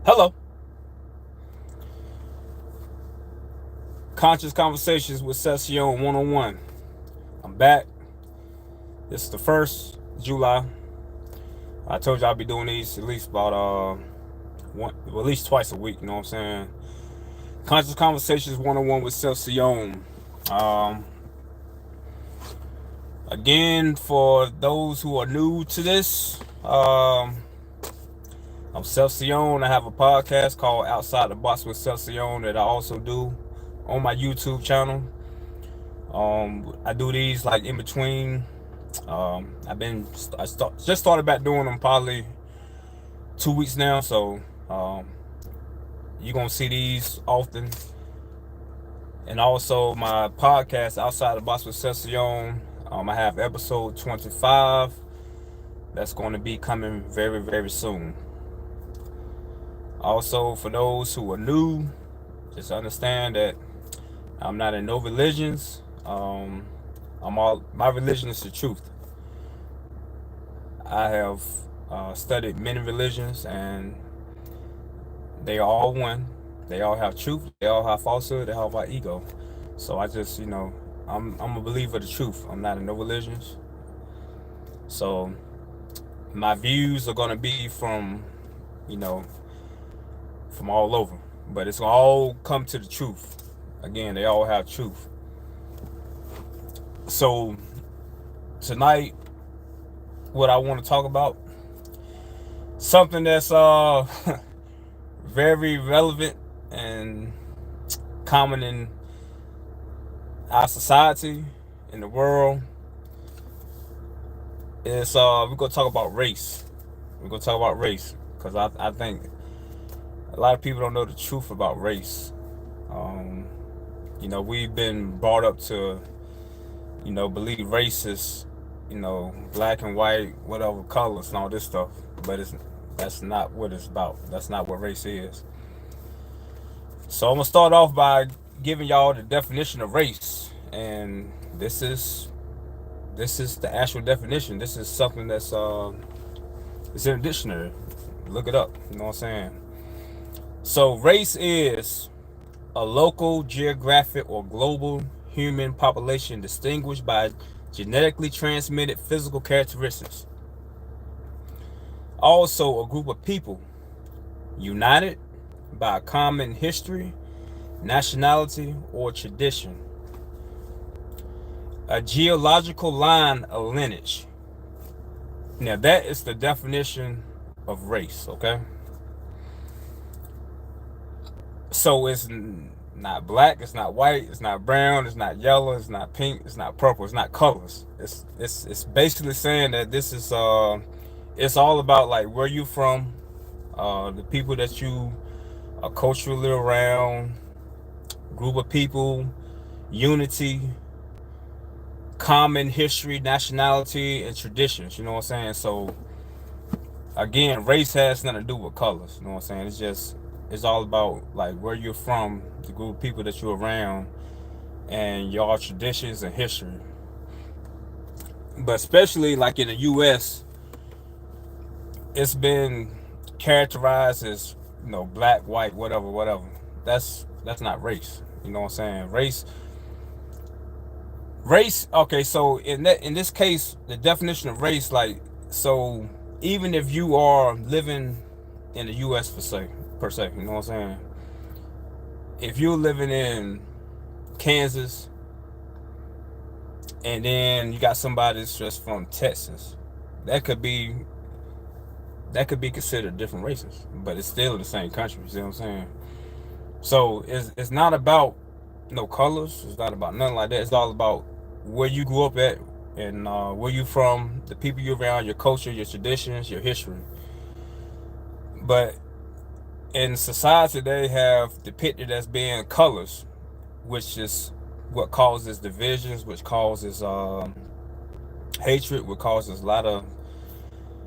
Hello. Conscious Conversations with Seth Siyon 101. I'm back. This is the first July. I told you I'll be doing these at least about at least twice a week, you know what I'm saying? Conscious Conversations 101 with Seth Siyon. Um Again, for those who are new to this, I'm Seth Siyon. I have a podcast called Outside the Box with Seth Siyon that I also do on my YouTube channel. I do these like in between. Just started back doing them probably 2 weeks now, so um, you're gonna see these often. And also my podcast Outside the Box with Siyon. I have episode 25 that's going to be coming very very soon. Also, for those who are new, just understand that I'm not in no religions. My religion is the truth. I have studied many religions, and they are all one. They all have truth. They all have falsehood. They all have ego. So I just, I'm a believer of the truth. I'm not in no religions. So my views are gonna be you know, from all over, but it's gonna all come to the truth. Again, they all have truth. So tonight, what I want to talk about, something that's very relevant and common in our society, in the world, is we're gonna talk about race. We're gonna talk about race because I think a lot of people don't know the truth about race. We've been brought up to, believe race is, black and white, whatever colors and all this stuff. But that's not what it's about. That's not what race is. So I'm gonna start off by giving y'all the definition of race, and this is the actual definition. This is something that's it's in a dictionary. Look it up. You know what I'm saying? So race is a local, geographic, or global human population distinguished by genetically transmitted physical characteristics. Also, a group of people united by a common history, nationality, or tradition. A geological line of lineage. Now, that is the definition of race, okay? So it's not black, it's not white, it's not brown, it's not yellow, it's not pink, it's not purple, it's not colors. It's basically saying that this is it's all about like where you from, the people that you are culturally around, group of people, unity, common history, nationality, and traditions. You know what I'm saying? So again, race has nothing to do with colors. You know what I'm saying? It's all about like where you're from, the group of people that you're around, and your traditions and history. But especially like in the U.S., it's been characterized as black, white, whatever, whatever. That's not race. You know what I'm saying? Race. Okay, so in this case, the definition of race, like, so even if you are living in the U.S. per se, you know what I'm saying? If you're living in Kansas, and then you got somebody that's just from Texas, that could be considered different races, but it's still in the same country. You see what I'm saying? So it's not about no colors. It's not about nothing like that. It's all about where you grew up at, and where you from, the people you're around, your culture, your traditions, your history. But in society, they have depicted as being colors, which is what causes divisions, which causes hatred, which causes a lot of.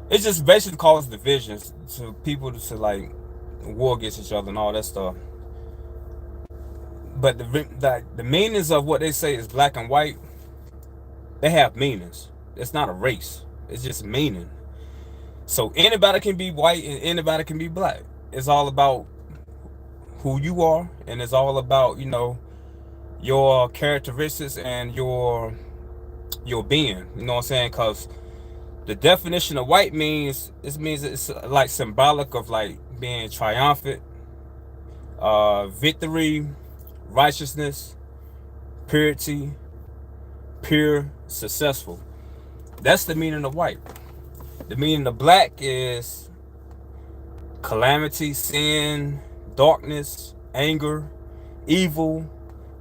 It just basically causes divisions to people to like war against each other and all that stuff. But the meanings of what they say is black and white, they have meanings. It's not a race. It's just meaning. So anybody can be white and anybody can be black. it's all about who you are, and it's all about, your characteristics and your being. You know what I'm saying? Because the definition of white means it's like symbolic of like being triumphant, victory, righteousness, purity, pure, successful. That's the meaning of white. The meaning of black is calamity, sin, darkness, anger, evil,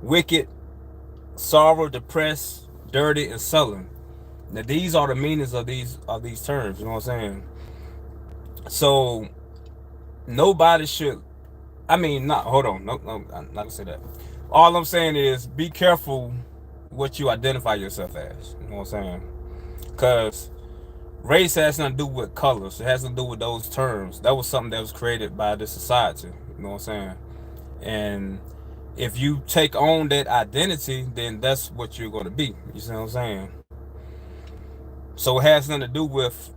wicked, sorrow, depressed, dirty, and sullen. Now these are the meanings of these terms. You know what I'm saying? So nobody should. I mean, not hold on. No, no, I'm not gonna say that. All I'm saying is be careful what you identify yourself as. You know what I'm saying? Because race has nothing to do with colors. It has to do with those terms. That was something that was created by the society. You know what I'm saying? And if you take on that identity, then that's what you're going to be. You see what I'm saying? So it has nothing to do with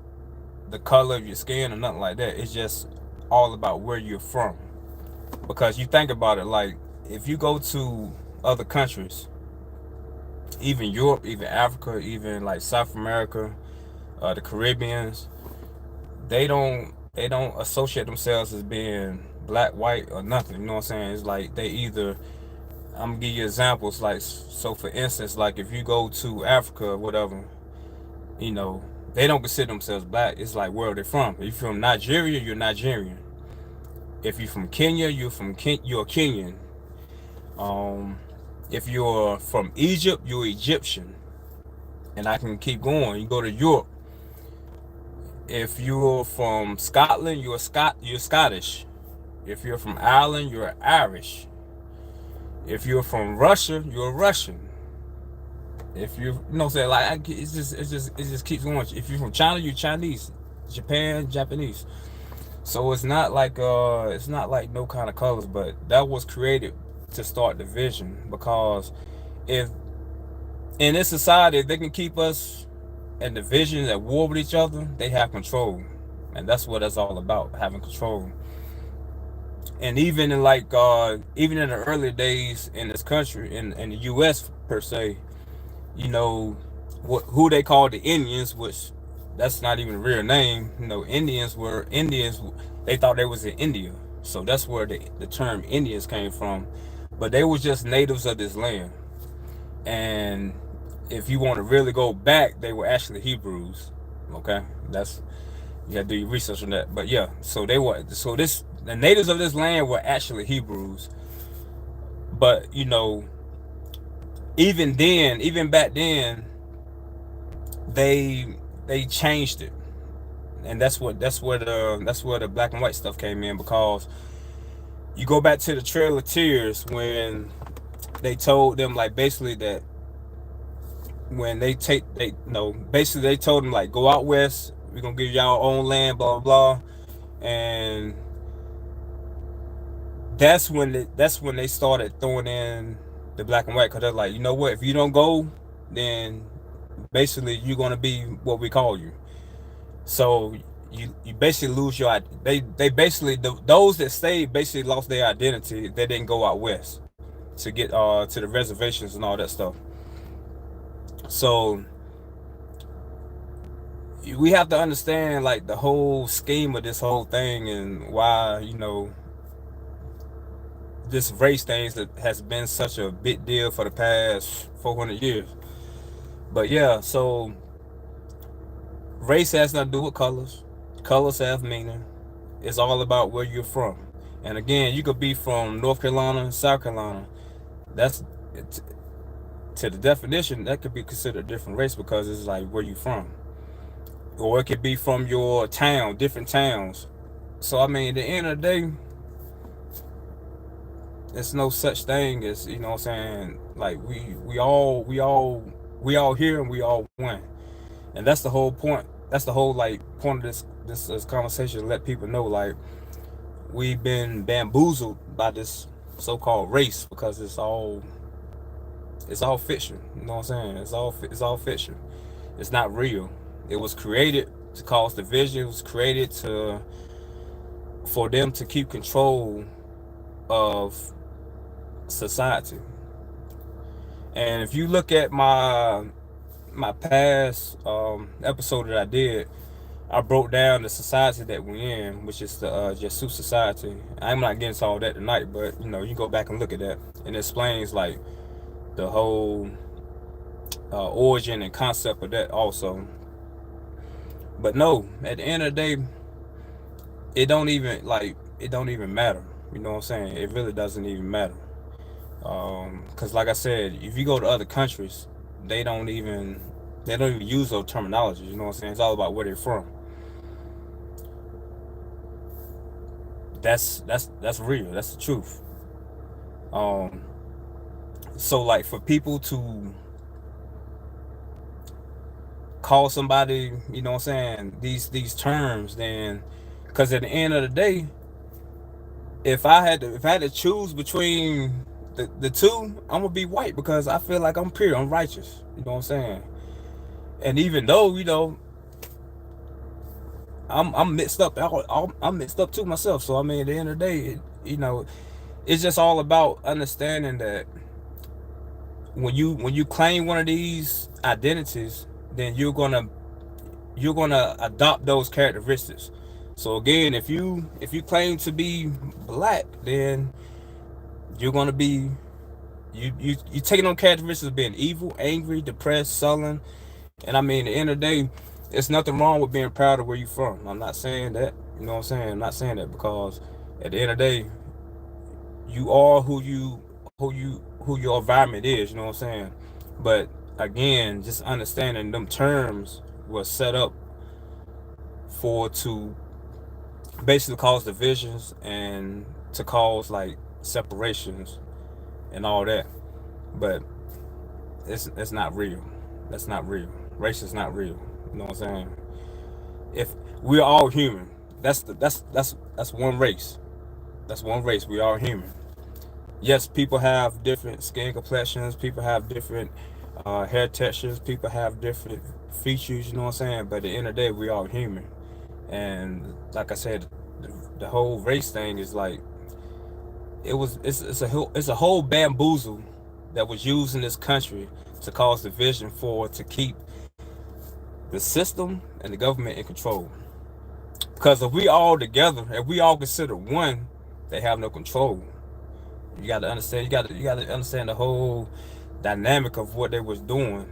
the color of your skin or nothing like that. It's just all about where you're from. Because you think about it, like if you go to other countries, even Europe, even Africa, even like South America, the Caribbeans, they don't associate themselves as being black, white, or nothing. You know what I'm saying? It's like they either, I'm gonna give you examples. Like, so for instance, like if you go to Africa or whatever, you know, they don't consider themselves black. It's like where are they from? If you're from Nigeria, you're Nigerian. If you're from Kenya, you're Kenyan. Um, if you're from Egypt, you're Egyptian. And I can keep going. You go to Europe. If you're from Scotland, you're Scottish. If you're from Ireland, you're Irish. If you're from Russia, you're Russian. If you know what I'm saying, like it just keeps going. If you're from China, you're Chinese. Japan, Japanese. So it's not like no kind of colors, but that was created to start division. Because if in this society if they can keep us in division at war with each other, they have control. And that's what it's all about, having control. And even in even in the early days in this country, in the US per se, you know, who they called the Indians, which that's not even a real name. You know, Indians. They thought they was in India, so that's where the term Indians came from. But they was just natives of this land. And if you want to really go back, they were actually Hebrews. Okay, that's, you got to do your research on that. But yeah, so the natives of this land were actually Hebrews. But you know, even then, even back then, they changed it, and that's where the black and white stuff came in. Because you go back to the Trail of Tears when they told them, like, basically that when they basically they told them, like, go out west, we're gonna give y'all own land, blah blah blah. And that's when they started throwing in the black and white, because they're like, you know what, if you don't go, then basically you're gonna be what we call you. So you basically lose your, they basically, those that stayed basically lost their identity. They didn't go out west to get to the reservations and all that stuff. So we have to understand, like, the whole scheme of this whole thing, and why, this race thing that has been such a big deal for the past 400 years. But yeah, so race has nothing to do with colors. Colors have meaning. It's all about where you're from. And again, you could be from North Carolina, South Carolina. That's, to the definition, that could be considered a different race, because it's like where you from. Or it could be from your town, different towns. So I mean, at the end of the day, there's no such thing as, you know what I'm saying, like we all here, and we all one. And that's the whole point. That's the whole, like, point of this conversation, to let people know, like, we've been bamboozled by this so-called race, because it's all fiction. You know what I'm saying? It's all fiction. It's not real. It was created to cause division. It was created for them to keep control of society. And if you look at my past episode that I did, I broke down the society that we're in, which is the Jesus society. I'm not getting into all that tonight, but you go back and look at that, and it explains like the whole origin and concept of that also. But no, at the end of the day, it don't even matter. You know what I'm saying? It really doesn't even matter. Because like I said, if you go to other countries, they don't even they don't even use those terminologies. You know what I'm saying? It's all about where they're from. That's real. That's the truth. Um, so like for people to call somebody, you know what I'm saying, these terms, then because at the end of the day, if I had to choose between the two, I'm gonna be white because I feel like I'm pure, I'm righteous. You know what I'm saying? And even though I'm mixed up, I'm mixed up too myself. So I mean, at the end of the day, it's just all about understanding that when you claim one of these identities, then you're gonna adopt those characteristics. So again, if you claim to be black, then you're gonna be you taking on characteristics of being evil, angry, depressed, sullen. And I mean, at the end of the day, it's nothing wrong with being proud of where you're from. I'm not saying that. You know what I'm saying? I'm not saying that because at the end of the day, you are who your environment is. You know what I'm saying? But again, just understanding them terms was set up for to basically cause divisions and to cause like separations and all that. But it's not real. That's not real. Race is not real. You know what I'm saying? If we're all human, that's one race. That's one race. We are human. Yes, people have different skin complexions. People have different hair textures. People have different features. You know what I'm saying? But at the end of the day, we all human. And like I said, the whole race thing is like it's a whole bamboozle that was used in this country to cause division for to keep the system and the government in control. Because if we all together, if we all consider one, they have no control. You got to understand. You got to understand the whole dynamic of what they was doing.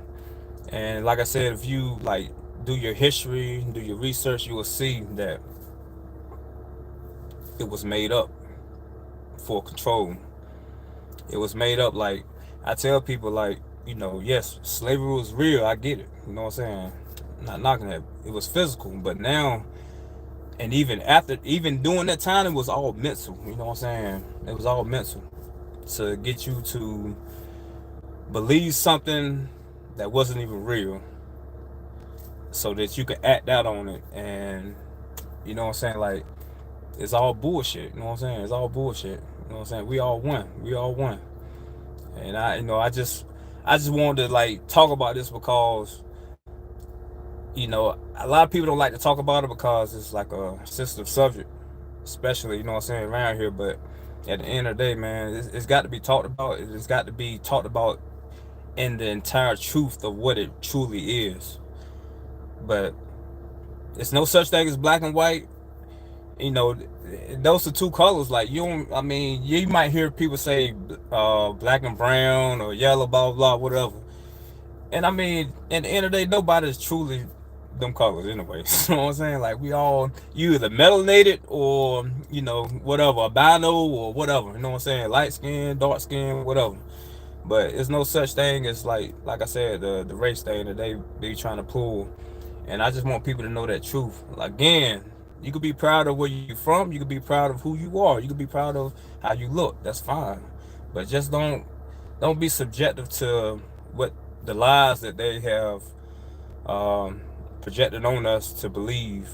And like I said, if you like do your history, do your research, you will see that it was made up for control. It was made up like I tell people like, yes, slavery was real. I get it. You know what I'm saying? I'm not knocking it. It was physical, but now and even after even during that time it was all mental. You know what I'm saying? It was all mental to get you to believe something that wasn't even real so that you could act out on it. And you know what I'm saying, like it's all bullshit. You know what I'm saying? It's all bullshit. You know what I'm saying? We all won. We all won. And I just wanted to like talk about this because a lot of people don't like to talk about it because it's like a sensitive subject, especially you know what I'm saying around here. But at the end of the day, man, it's got to be talked about. It's got to be talked about in the entire truth of what it truly is. But it's no such thing as black and white. You know, those are two colors. Like you don't, I mean, you might hear people say black and brown or yellow, blah blah, whatever. And I mean, at the end of the day, nobody's truly them colors anyway. You know what I'm saying? Like we all, you either melanated or whatever, albino or whatever. You know what I'm saying? Light skin, dark skin, whatever. But it's no such thing as like I said, the race thing that they trying to pull. And I just want people to know that truth. Again, you could be proud of where you're from. You could be proud of who you are. You could be proud of how you look. That's fine. But just don't be subjective to what the lies that they have projected on us to believe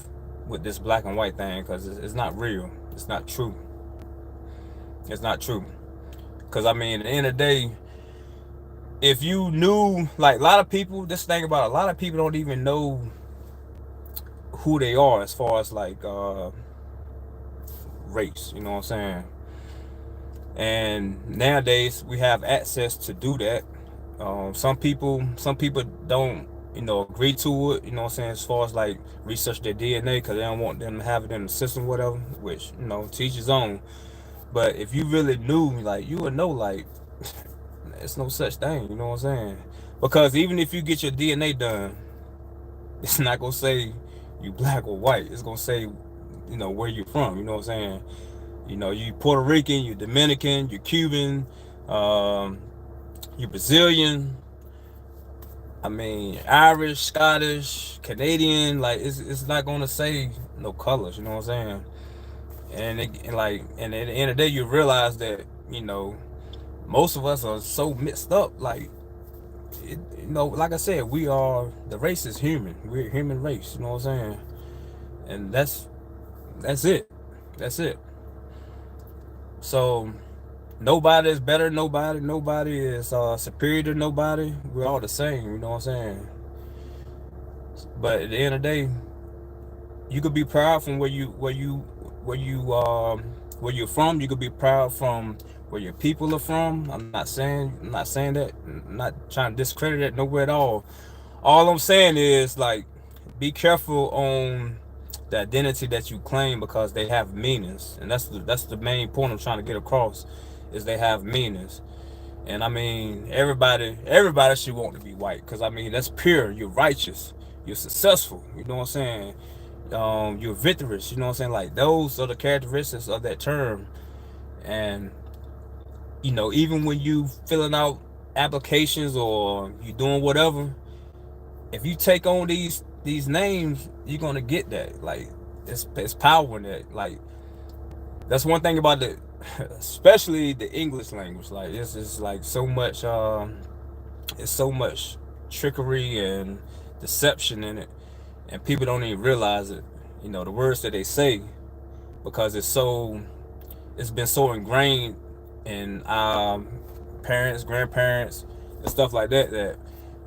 with this black and white thing, because it's not real. It's not true. It's not true. Because I mean, at the end of the day, if you knew, like a lot of people, this thing about a lot of people don't even know who they are as far as like race. You know what I'm saying? And nowadays we have access to do that. Some people don't, agree to it. You know what I'm saying? As far as like research their DNA because they don't want them to have it in the system, whatever. Which teach his own. But if you really knew, like you would know, like it's no such thing. You know what I'm saying? Because even if you get your DNA done, it's not gonna say you black or white. It's gonna say, where you from. You know what I'm saying? You Puerto Rican, you Dominican, you Cuban, um, you Brazilian. I mean, Irish, Scottish, Canadian. Like it's not gonna say no colors. You know what I'm saying? And at the end of the day, you realize that most of us are so mixed up. Like like I said, the race is human. We're a human race. You know what I'm saying? And that's it. That's it. So nobody is better than nobody. Nobody is superior to nobody. We're all the same. You know what I'm saying? But at the end of the day, you could be proud from where you're from. You could be proud from where your people are from. I'm not saying that. I'm not trying to discredit it nowhere at all. All I'm saying is, like, be careful on the identity that you claim because they have meanings, and that's the main point I'm trying to get across, is they have meanings. And I mean, everybody should want to be white because I mean that's pure. You're righteous. You're successful. You know what I'm saying? You're victorious. You know what I'm saying? Like those are the characteristics of that term. And even when you filling out applications or you doing whatever, if you take on these names, you're gonna get that. Like it's power in that. Like that's one thing about the, especially the English language. Like it's just like so much. It's so much trickery and deception in it, and people don't even realize it. The words that they say because it's been so ingrained in parents, grandparents, and stuff like that that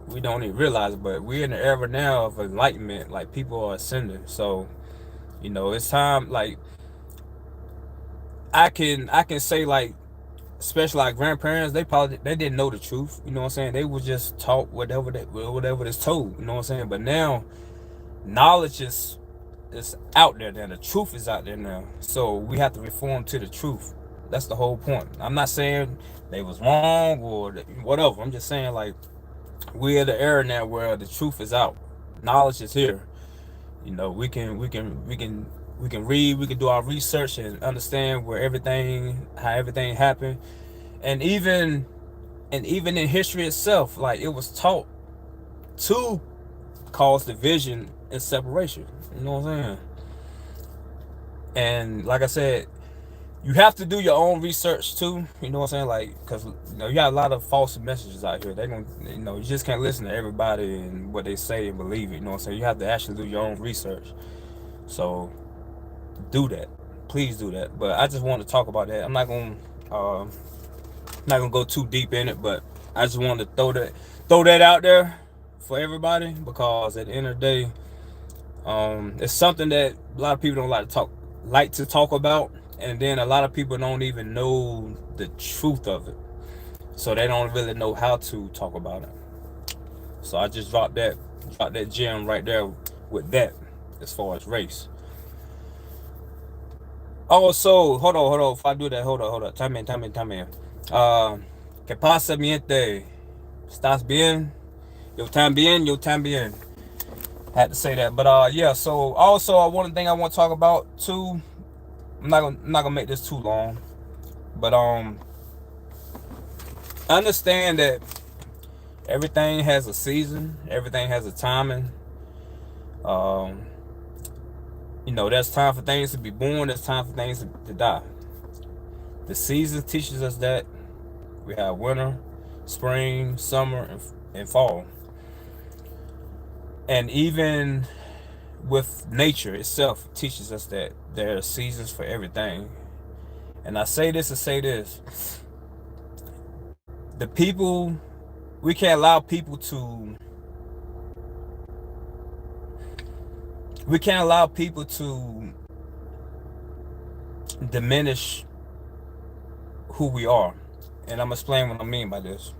we don't even realize it. But we're in the era now of enlightenment. Like people are ascending, so it's time. Like I can say, like, especially like grandparents, they didn't know the truth. You know what I'm saying? They were just taught whatever is told. You know what I'm saying? But now knowledge is out there now. The truth is out there now. So we have to reform to the truth. That's the whole point. I'm not saying they was wrong or whatever. I'm just saying, like, we're at the era now where the truth is out. Knowledge is here. We can read, we can do our research and understand how everything happened. And even in history itself, like it was taught to cause division and separation. You know what I'm saying? And like I said, you have to do your own research too. You know what I'm saying? Like, because you got a lot of false messages out here. They're gonna, you just can't listen to everybody and what they say and believe it. You know what I'm saying? You have to actually do your own research. So do that. Please do that. But I just want to talk about that. I'm not gonna go too deep in it, but I just wanted to throw that out there for everybody because at the end of the day, it's something that a lot of people don't like to talk about, and then a lot of people don't even know the truth of it, so they don't really know how to talk about it. So I just dropped that gem right there with that as far as race. Also, hold on. If I do that, hold on. También. ¿Qué pasa, mi gente? ¿Estás bien? Yo también. Had to say that, but yeah. So also, one thing I want to talk about too. I'm not gonna make this too long, but understand that everything has a season, everything has a timing. Um, there's time for things to be born, there's time for things to die. The season teaches us that we have winter, spring, summer, and fall. And even with nature itself teaches us that there are seasons for everything. And I say this to say this. The people, we can't allow people to we can't allow people to diminish who we are. And I'm gonna explain what I mean by this.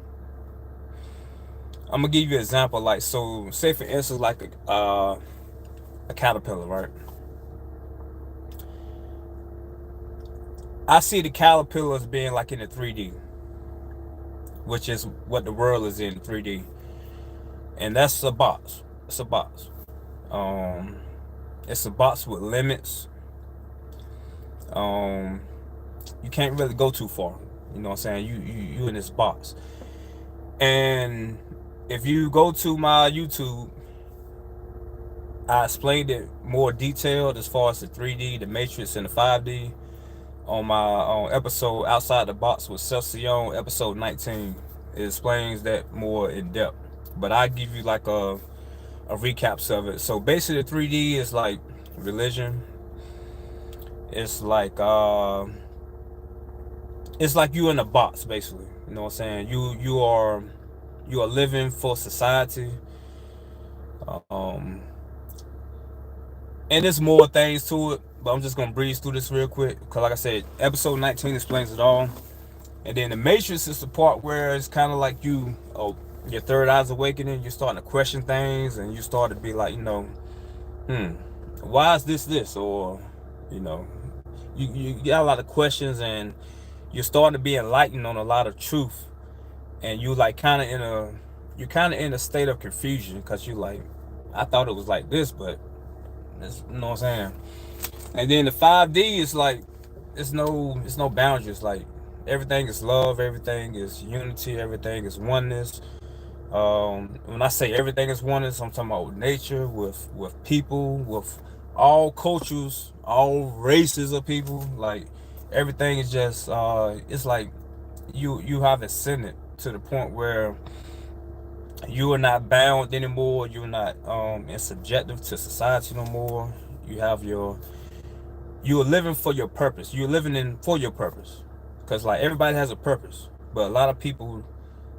I'm gonna give you an example. Like, so say for instance, like a caterpillar, right? I see the caterpillar as being like in the 3D, which is what the world is in 3D, and that's a box. It's a box. Um, it's a box with limits. Um, you can't really go too far. You know what I'm saying? You in this box, and if you go to my YouTube, I explained it more detailed as far as the 3D, the matrix, and the 5D on my episode Outside the Box with Seth, Siyon, episode 19. It explains that more in depth. But I give you like a recaps of it. So basically the 3D is like religion. It's like you in a box basically. You know what I'm saying? You are living for society. Um and there's more things to it, but I'm just gonna breeze through this real quick because like I said, episode 19 explains it all. And then the matrix is the part where it's kind of like your third eye's awakening. You're starting to question things, and you start to be like, hmm, why is this? Or, you know, you got a lot of questions, and you're starting to be enlightened on a lot of truth. And you like you're kind of in a state of confusion because you like, I thought it was like this, but you know what I'm saying? And then the 5D is like, it's no boundaries. Like everything is love, everything is unity, everything is oneness. When I say everything is oneness, I'm talking about nature, with people, with all cultures, all races of people. Like everything is just it's like you have ascended to the point where you are not bound anymore. You're not in subjective to society no more. You have you are living for your purpose. You're living in for your purpose. Because like everybody has a purpose. But a lot of people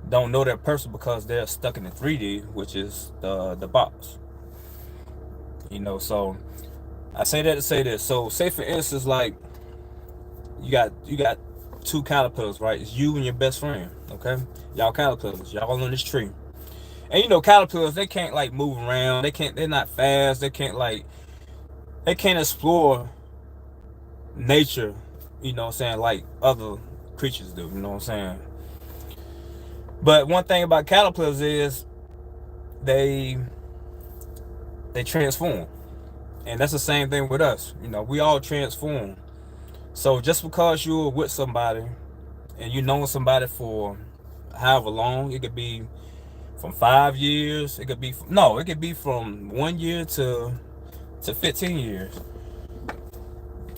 don't know their purpose because they're stuck in the 3D, which is the box. You know, so I say that to say this. So say for instance, like you got two caterpillars, right? It's you and your best friend, okay? Y'all caterpillars, y'all on this tree. And you know, caterpillars, they can't like move around, they're not fast, they can't explore nature, you know what I'm saying, like other creatures do, you know what I'm saying? But one thing about caterpillars is they transform. And that's the same thing with us. You know, we all transform. So just because you're with somebody and you know somebody for however long, it could be from 5 years, it could be from 1 year to 15 years.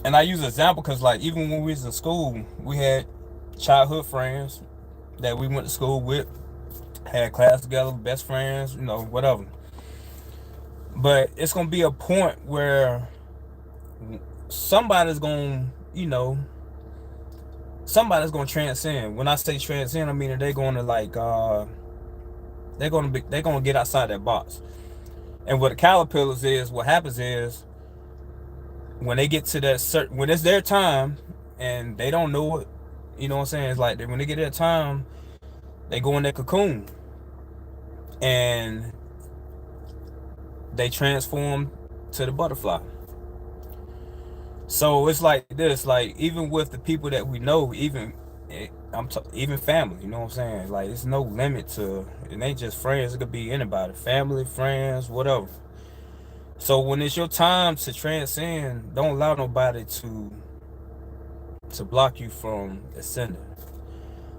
And I use an example because like even when we was in school, we had childhood friends that we went to school with, had class together, best friends, you know, whatever. But it's gonna be a point where somebody's gonna, you know, somebody's gonna transcend. When I say transcend, I mean that they're gonna like they're gonna get outside that box. And what the caterpillars is, what happens is when they get to that certain, when it's their time and they don't know it, you know what I'm saying? It's like when they get their time, they go in their cocoon and they transform to the butterfly. So it's like this, like even with the people that we know, even family, you know what I'm saying? Like it's no limit to it. Ain't just friends, it could be anybody, family, friends, whatever. So when it's your time to transcend, don't allow nobody to block you from ascending.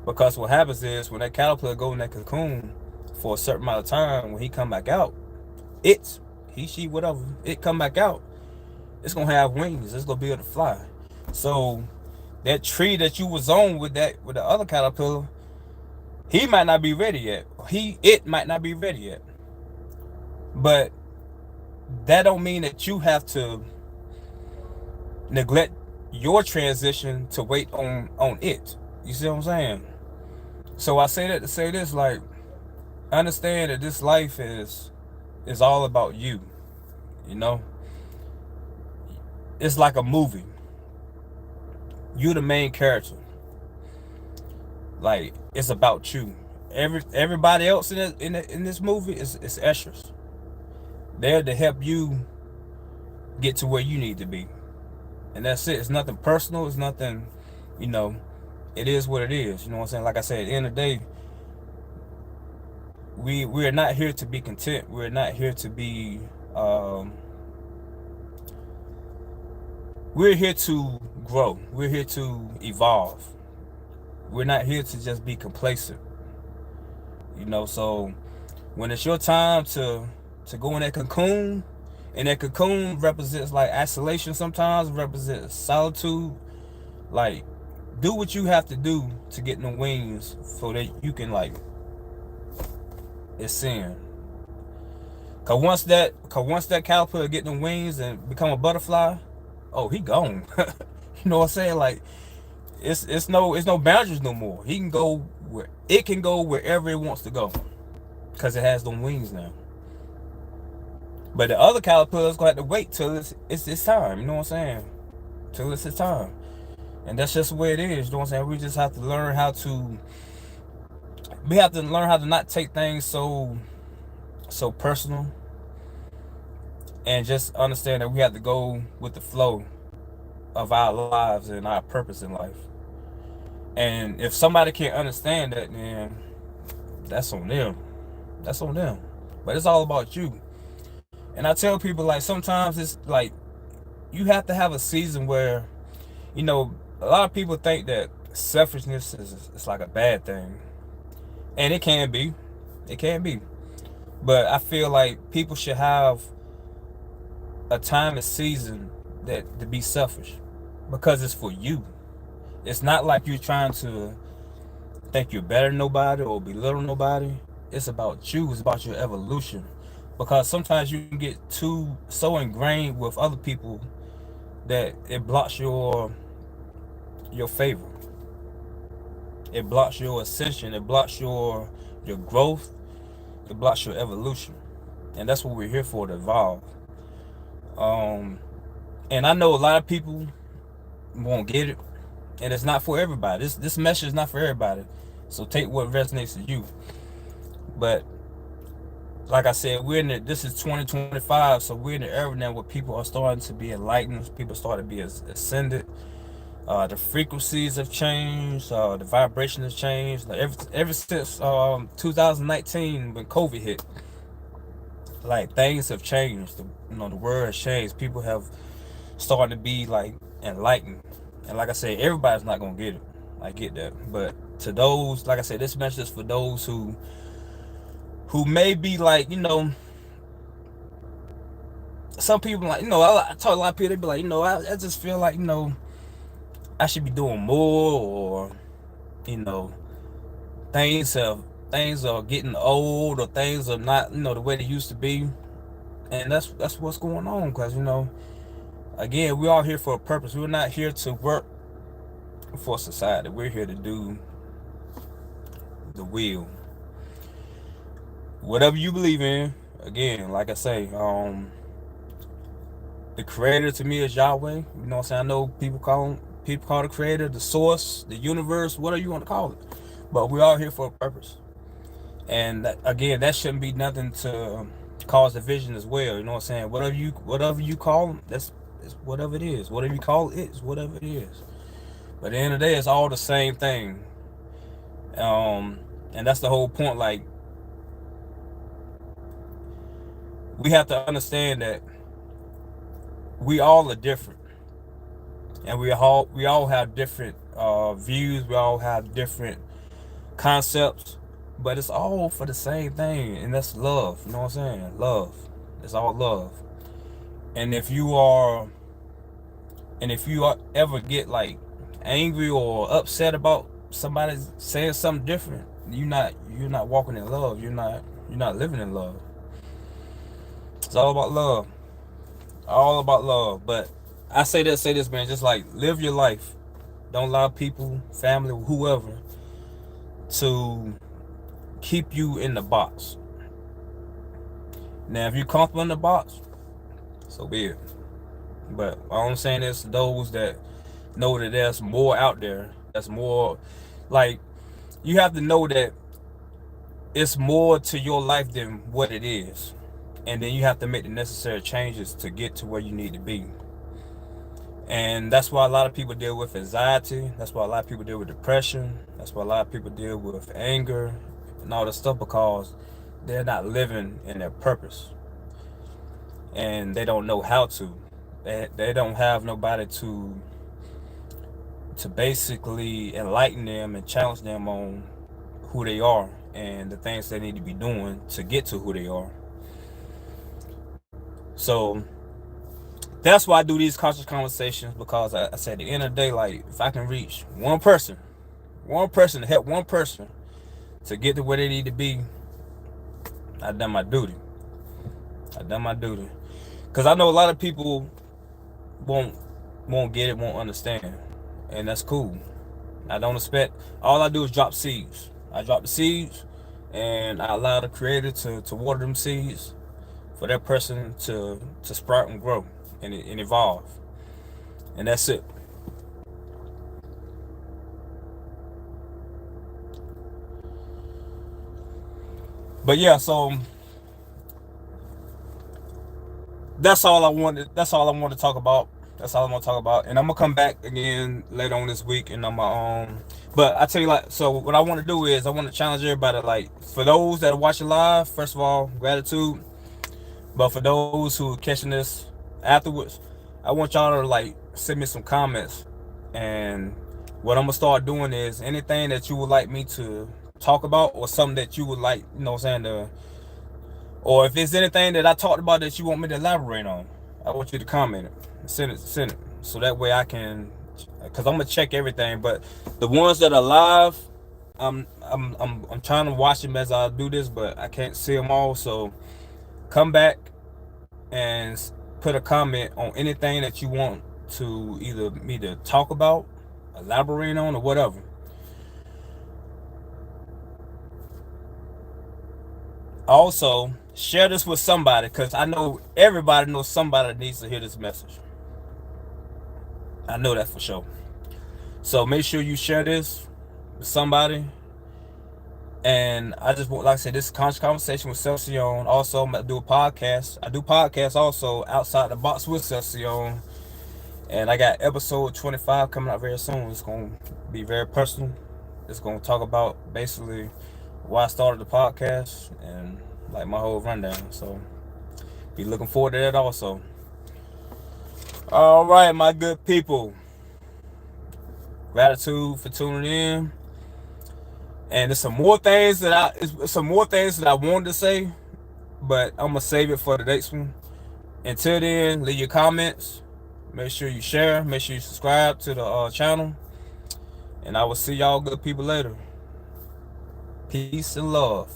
Because what happens is when that caterpillar go in that cocoon for a certain amount of time, when he come back out, he, she, whatever, it come back out, it's gonna have wings. It's gonna be able to fly. So that tree that you was on with the other caterpillar, he might not be ready yet. It might not be ready yet. But that don't mean that you have to neglect your transition to wait on it. You see what I'm saying? So I say that to say this, like, understand that this life is all about you. You know, it's like a movie. You the main character. Like it's about you. Everybody else in this movie is extras. They're to help you get to where you need to be, and that's it. It's nothing personal. It's nothing, you know. It is what it is. You know what I'm saying? Like I said, at the end of the day, we are not here to be content. We're not here to be. Um, we're here to grow. We're here to evolve. We're not here to just be complacent. You know, so when it's your time to go in that cocoon, and that cocoon represents like isolation, sometimes represents solitude. Like, do what you have to do to get the wings so that you can like ascend. Cause once that caterpillar get the wings and become a butterfly, oh, he gone. You know what I'm saying? Like, it's no boundaries no more. He can go where it can go wherever it wants to go, cause it has them wings now. But the other caterpillars gonna have to wait till it's time. You know what I'm saying? Till it's time, and that's just the way it is. You know what I'm saying? We just have to learn how to. We have to learn how to not take things so personal, and just understand that we have to go with the flow of our lives and our purpose in life. And if somebody can't understand that, then that's on them. That's on them. But it's all about you. And I tell people, like, sometimes it's like you have to have a season where, a lot of people think that selfishness is like a bad thing. And it can be. It can be. But I feel like people should have a time and season that to be selfish, because it's for you. It's not like you're trying to think you're better than nobody or belittle nobody. It's about you. It's about your evolution. Because sometimes you can get too so ingrained with other people that it blocks your favor. It blocks your ascension. It blocks your growth. It blocks your evolution. And that's what we're here for, to evolve. Um, and I know a lot of people won't get it, and it's not for everybody. This message is not for everybody. So take what resonates to you. But like I said, this is 2025, so we're in the era now where people are starting to be enlightened. People start to be ascended. The frequencies have changed. The vibration has changed. Like ever since 2019, when COVID hit, like things have changed. The world has changed. People have started to be like enlightened. And like I said, everybody's not gonna get it. I get that. But to those, like I said, this message is for those who may be like, some people like, I talk to a lot of people, they be like, I just feel like, I should be doing more, or, you know, things have things are getting old, or things are not, the way they used to be. And that's what's going on, because, again, we're all here for a purpose. We're not here to work for society. We're here to do the will. Whatever you believe in, again, like I say, the creator to me is Yahweh. You know what I'm saying? I know people call the creator the source, the universe, whatever you want to call it. But we're all here for a purpose. And again, that shouldn't be nothing to cause division as well. You know what I'm saying? Whatever you call them, that's whatever it is. Whatever you call it is whatever it is. But at the end of the day, it's all the same thing. And that's the whole point. Like, we have to understand that we all are different, and we all have different views. We all have different concepts, but it's all for the same thing, and that's love. You know what I'm saying? Love. It's all love. And if you ever get like angry or upset about somebody saying something different, you're not walking in love. You're not living in love. It's all about love. All about love. But I say this, man. Just like, live your life. Don't allow people, family, whoever, to keep you in the box. Now, if you're comfortable in the box, so be it. But all I'm saying is, those that Know that there's more out there. There's more. Like, you have to know that it's more to your life than what it is. And then you have to make the necessary changes to get to where you need to be. And that's why a lot of people deal with anxiety. That's why a lot of people deal with depression. That's why a lot of people deal with anger and all this stuff, because they're not living in their purpose. And they don't know how to. They don't have nobody to basically enlighten them and challenge them on who they are and the things they need to be doing to get to who they are. So that's why I do these conscious conversations, because I said at the end of the day, like, if I can reach one person to help one person to get to where they need to be, I done my duty. I done my duty. Because I know a lot of people won't won't get it, won't understand, and that's cool. I don't expect. All I do is drop seeds. I drop the seeds, and I allow the Creator to water them seeds for that person to sprout and grow and evolve, and that's it. But yeah, so that's all I wanted. That's all I want to talk about. That's all I'm gonna talk about, and I'm gonna come back again later on this week, and I'm But I tell you, like, so what I want to do is I want to challenge everybody. Like, for those that are watching live, first of all, gratitude. But for those who are catching this afterwards, I want y'all to, like, send me some comments, and what I'm gonna start doing is anything that you would like me to talk about, or something that you would like, you know what I'm saying, or if there's anything that I talked about that you want me to elaborate on, I want you to comment it. Send it. So that way I can, because I'm gonna check everything. But the ones that are live, I'm trying to watch them as I do this, but I can't see them all. So come back and put a comment on anything that you want to either me to talk about, elaborate on, or whatever. Also, share this with somebody, because I know everybody knows somebody that needs to hear this message. I know that for sure. So make sure you share this with somebody. And I just want, like I said, this is conscious conversation with Seth Siyon. Also, I'm gonna do a podcast. I do podcasts also outside the box with Seth Siyon. And I got episode 25 coming out very soon. It's gonna be very personal. It's gonna talk about basically why I started the podcast and like my whole rundown. So be looking forward to that also. All right, my good people. Gratitude for tuning in. And there's some more things that I wanted to say, but I'm gonna save it for the next one. Until then, leave your comments. Make sure you share. Make sure you subscribe to the channel. And I will see y'all good people later. Peace and love.